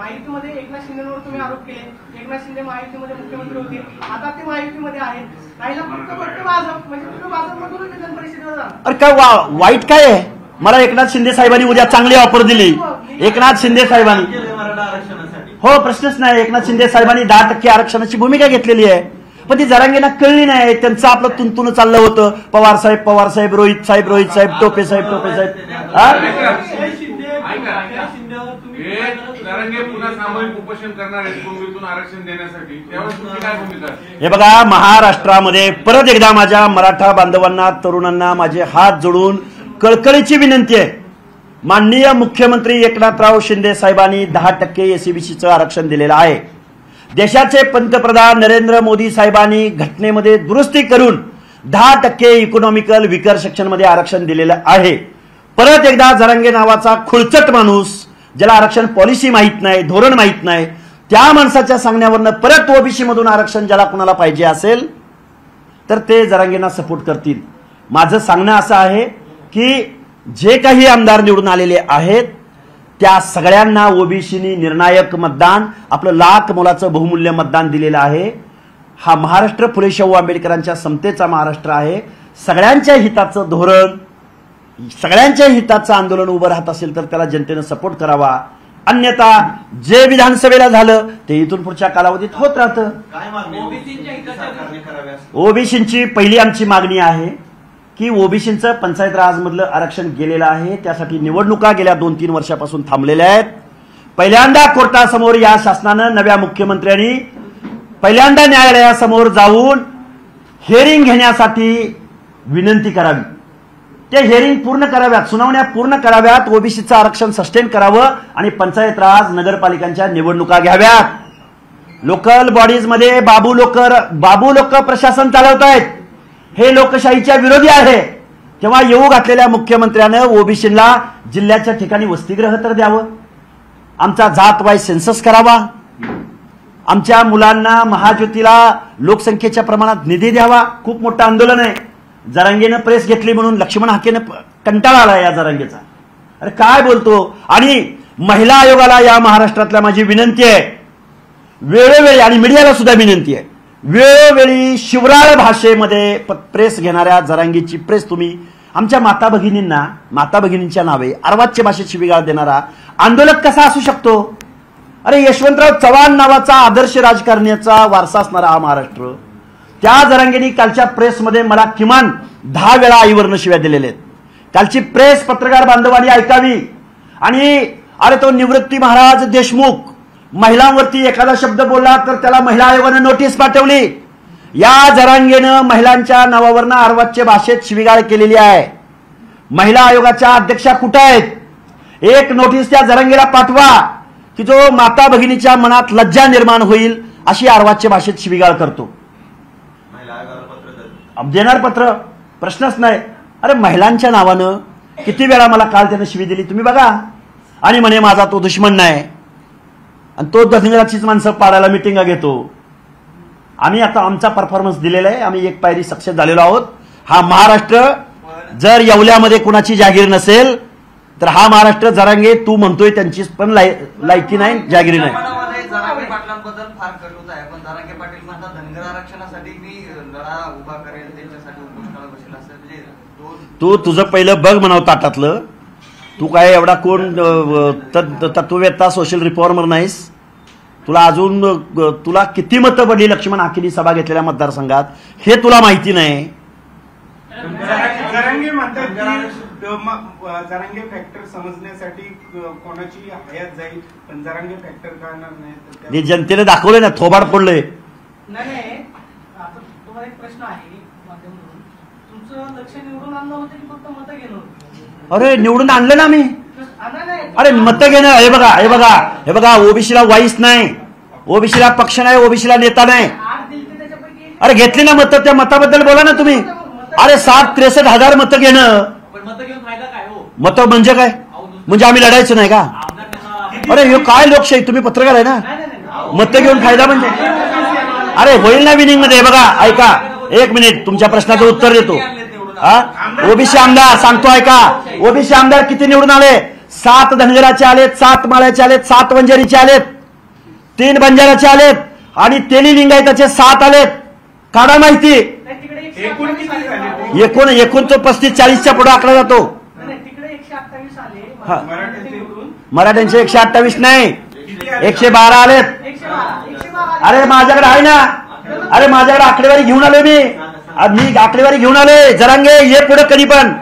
महायुतीमध्ये एकनाथ शिंदेवर तुम्ही आरोप केले, एकनाथ शिंदे महायुतीमध्ये मुख्यमंत्री होते, आता ते महायुतीमध्ये आहेत, राहिला फक्त भाजप, म्हणजे तुम्ही भाजपमधूनच विधान परिषदेवर जा. अरे काय वाईट काय आहे? मला एकनाथ शिंदे साहेबांनी उद्या चांगली ऑफर दिली. एकनाथ शिंदे साहेबांनी, हो प्रश्नच नाही, एकनाथ शिंदे साहेबांनी 10% आरक्षणाची भूमिका घेतलेली आहे, पण ती जरांगेंना कळली नाही. त्यांचं आपलं तुंतुन चाललं होतं, पवार साहेब, रोहित साहेब, टोपे साहेब. हे बघा, महाराष्ट्रामध्ये परत एकदा माझ्या मराठा बांधवांना, तरुणांना माझे हात जोडून कळकळीची विनंती आहे. माननीय मुख्यमंत्री एकनाथराव शिंदे साहेबांनी 10% एससीबीसीचं आरक्षण दिलेलं आहे. देशाचे पंतप्रधान नरेंद्र मोदी साहेबांनी घटनेमध्ये दुरुस्ती करून 10% इकॉनॉमिकल विकर सेक्शनमध्ये आरक्षण दिलेलं आहे. परत एकदा जरांगे नावाचा खुळचट माणूस, ज्याला आरक्षण पॉलिसी माहित नाही, धोरण माहित नाही, त्या माणसाच्या सांगण्यावरनं परत ओबीसी मधून आरक्षण ज्याला कुणाला पाहिजे असेल तर ते जरांगेंना सपोर्ट करतील. माझं सांगणं असं आहे की जे काही आमदार निवडून आलेले आहेत त्या सगळ्यांना ओबीसीनी निर्णायक मतदान, आपलं लाख मोलाचं बहुमूल्य मतदान दिलेलं आहे. हा महाराष्ट्र फुले शाहू आंबेडकरांच्या समतेचा महाराष्ट्र आहे. सगळ्यांच्या हिताचं धोरण, सगळ्यांच्या हिताचं आंदोलन उभं राहत असेल तर त्याला जनतेनं सपोर्ट करावा. अन्यथा जे विधानसभेला झालं ते इथून पुढच्या कालावधीत होत राहतं. ओबीसींची पहिली आमची मागणी आहे की ओबीसींचं पंचायत राज मधलं आरक्षण गेलेलं आहे, त्यासाठी निवडणुका गेल्या 2-3 वर्षापासून थांबलेल्या आहेत. पहिल्यांदा कोर्टासमोर या शासनानं, नव्या मुख्यमंत्र्यांनी पहिल्यांदा न्यायालयासमोर जाऊन हिअरिंग घेण्यासाठी विनंती करावी. ते हिअरिंग पूर्ण कराव्यात, सुनावण्या पूर्ण कराव्यात, ओबीसीचं आरक्षण सस्टेन करावं आणि पंचायत राज नगरपालिकांच्या निवडणुका घ्याव्यात. लोकल बॉडीज मध्ये बाबू लोक प्रशासन चालवत आहेत, हे लोकशाहीच्या विरोधी आहे. तेव्हा येऊ घातलेल्या मुख्यमंत्र्यानं ओबीसीला जिल्ह्याच्या ठिकाणी वसतिगृह तर द्यावं, आमचा जात वाईज सेन्सस करावा, आमच्या मुलांना महाज्योतीला लोकसंख्येच्या प्रमाणात निधी द्यावा. खूप मोठं आंदोलन आहे. जरांगेनं प्रेस घेतली म्हणून लक्ष्मण हाकेनं कंटाळा आला या जरांगेचा. अरे काय बोलतो. आणि महिला आयोगाला या महाराष्ट्रातल्या माझी विनंती आहे, वेळोवेळी, आणि मीडियाला सुद्धा विनंती आहे, वेळोवेळी शिवराळ भाषेमध्ये प्रेस घेणाऱ्या जरांगेची प्रेस तुम्ही आमच्या माता भगिनींच्या नावे अर्वाच्य भाषेत शिवीगाळ देणारा आंदोलक कसा असू शकतो. अरे यशवंतराव चव्हाण नावाचा आदर्श राजकारण्याचा वारसा असणारा हा महाराष्ट्र, त्या जरांगेंनी कालच्या प्रेसमध्ये मला किमान 10 वेळा आईवरनं शिव्या दिलेल्या आहेत. कालची प्रेस पत्रकार बांधवांनी ऐकावी. आणि अरे तो निवृत्ती महाराज देशमुख महिलांवरती एखादा शब्द बोलला तर त्याला महिला आयोगाने नोटीस पाठवली. या जरांगेनं महिलांच्या नावावरनं अर्वाच्य भाषेत शिवीगाळ केलेली आहे. महिला आयोगाच्या अध्यक्षा कुठे आहेत? एक नोटीस त्या जरांगेला पाठवा की जो माता भगिनीच्या मनात लज्जा निर्माण होईल अशी अर्वाच्य भाषेत शिवीगाळ करतो. देणार पत्र, प्रश्नच नाही. अरे महिलांच्या नावानं किती वेळा मला काल त्यानं शिवी दिली तुम्ही बघा. आणि म्हणे माझा तो दुश्मन नाही, आणि तो धनगराचीच माणसं पाडायला मिटिंगा घेतो. आम्ही आता आमचा परफॉर्मन्स दिलेला आहे, आम्ही एक पायरी सक्सेस झालेलो आहोत. हा महाराष्ट्र जर येवल्यामध्ये कुणाची जागीर नसेल तर हा महाराष्ट्र जरांगे तू म्हणतोय त्यांची पण लायकी नाही, जागिरी नाही. जरांगे पाटलांबद्दल फार कटुता आहे, पण जरांगे पाटील म्हणतात धनगर आरक्षणासाठी मी लढा उभा करेल, त्यांच्यासाठी उपोषणाला बसेल असं. तू तुझं पहिलं बघ म्हणावं ताटातलं. तू काय एवढा कोण तत्ववेत्ता सोशल रिफॉर्मर नाहीस. तुला अजून तुला किती मतं पडली लक्ष्मण हाकेनी सभा घेतलेल्या मतदारसंघात हे तुला माहिती नाही. जरांगे म्हणतात की जरांगे फॅक्टर समजण्यासाठी कोणाची हयात जाईल, पण जरांगे फॅक्टर करणार नाही. जनतेने दाखवलंय ना, थोबाड पडलंय. नाही, तुम्हाला एक प्रश्न आहे माध्यमातून, तुमचं लक्ष निवडून आणलं होतं की फक्त मतं घेणं होतं? अरे निवडून आणलं ना मी. अरे मतं घेणं, हे बघा ओबीसीला वाईस नाही, ओबीसीला पक्ष नाही, ओबीसीला नेता नाही. अरे घेतली ना मतं, त्या मताबद्दल बोला ना तुम्ही. अरे 63,000 मतं घेणं, मतं म्हणजे काय? म्हणजे आम्ही लढायचं नाही का? अरे हे काय लोकशाही, तुम्ही पत्रकार आहे ना, मतं घेऊन फायदा म्हणजे? अरे होईल ना विनिंग मध्ये. बघा ऐका, एक मिनिट तुमच्या प्रश्नाचं उत्तर देतो. ओबीसी आमदार सांगतो ऐका, ओबीसी आमदार किती निवडून आले? 7 धनगराचे आलेत, 7 माळ्याचे आलेत, 7 वंजारीचे आलेत. 3 बंजाराचे आलेत आणि तेली लिंगायताचे 7 आलेत. काढा माहिती. नाही, तिकडे एकूण 128 किती आले. झाले? एकूण तो 35-40च्या पुढे आकडा जातो. नाही, तिकडे 128 आले. हा. मराठ्यांचे एकूण मराठ्यांचे 128 नाही, किती आले? 112 आलेत. 112 अरे माझ्याकडे आहे ना, अरे माझ्याकडे आकडेवारी घेऊन आलोय मी आकडेवारी घेऊन आलोय. जरांगे ये पुढे कधी पण.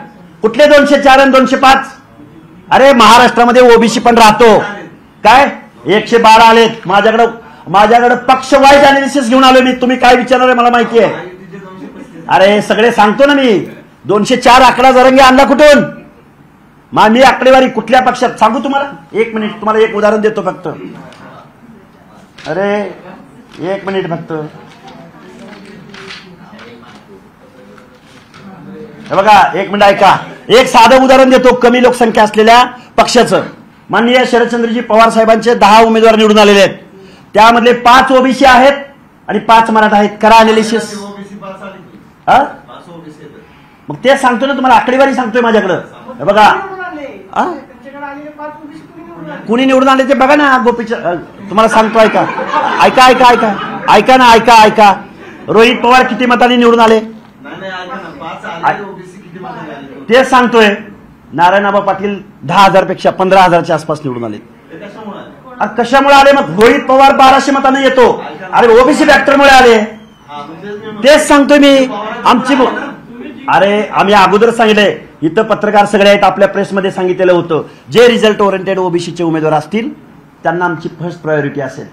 कुठले 204 आणि 205? अरे महाराष्ट्रामध्ये ओबीसी पण राहतो काय. 112 आलेत. माझ्याकडे पक्ष वाईज अनालिसिस घेऊन आलोय मी. तुम्ही काय विचारणार आहे मला माहिती आहे. अरे सगळे सांगतो ना मी. 204 आकडा जरांगे आणला कुठून? मी आकडेवारी कुठल्या पक्षात सांगू तुम्हाला? 1 मिनिट, तुम्हाला एक उदाहरण देतो फक्त. अरे 1 मिनिट फक्त. हे बघा, 1 मिनिट ऐका. एक साधं उदाहरण देतो कमी लोकसंख्या असलेल्या पक्षाचं. माननीय शरदचंद्रजी पवार साहेबांचे 10 उमेदवार निवडून आलेले आहेत. त्यामधले 5 ओबीसी आहेत आणि 5 मराठा आहेत. करा अनालिसिस. मग तेच सांगतो ना तुम्हाला, आकडेवारी सांगतोय माझ्याकडं. हे बघा, त्यांच्याकडे आलेले 5 ओबीसी तुम्ही निवडून आले. कुणी निवडून आले ते बघा ना. गोपीच्या तुम्हाला सांगतो, ऐका ऐका ऐका ऐका ऐका ना, ऐका ऐका. रोहित पवार किती मतांनी निवडून आले तेच सांगतोय. नारायणआबा पाटील 10,000 पेक्षा 15,000च्या आसपास निवडून आले. कशामुळे आले? मग रोहित पवार 1200 मतांनी येतो. अरे ओबीसी फॅक्टरमुळे आले. तेच सांगतोय मी. अरे आम्ही अगोदर सांगितलंय, इथं पत्रकार सगळे आहेत, आपल्या प्रेसमध्ये सांगितलेलं होतं, जे रिझल्ट ओरिएंटेड ओबीसीचे उमेदवार असतील त्यांना आमची फर्स्ट प्रायोरिटी असेल.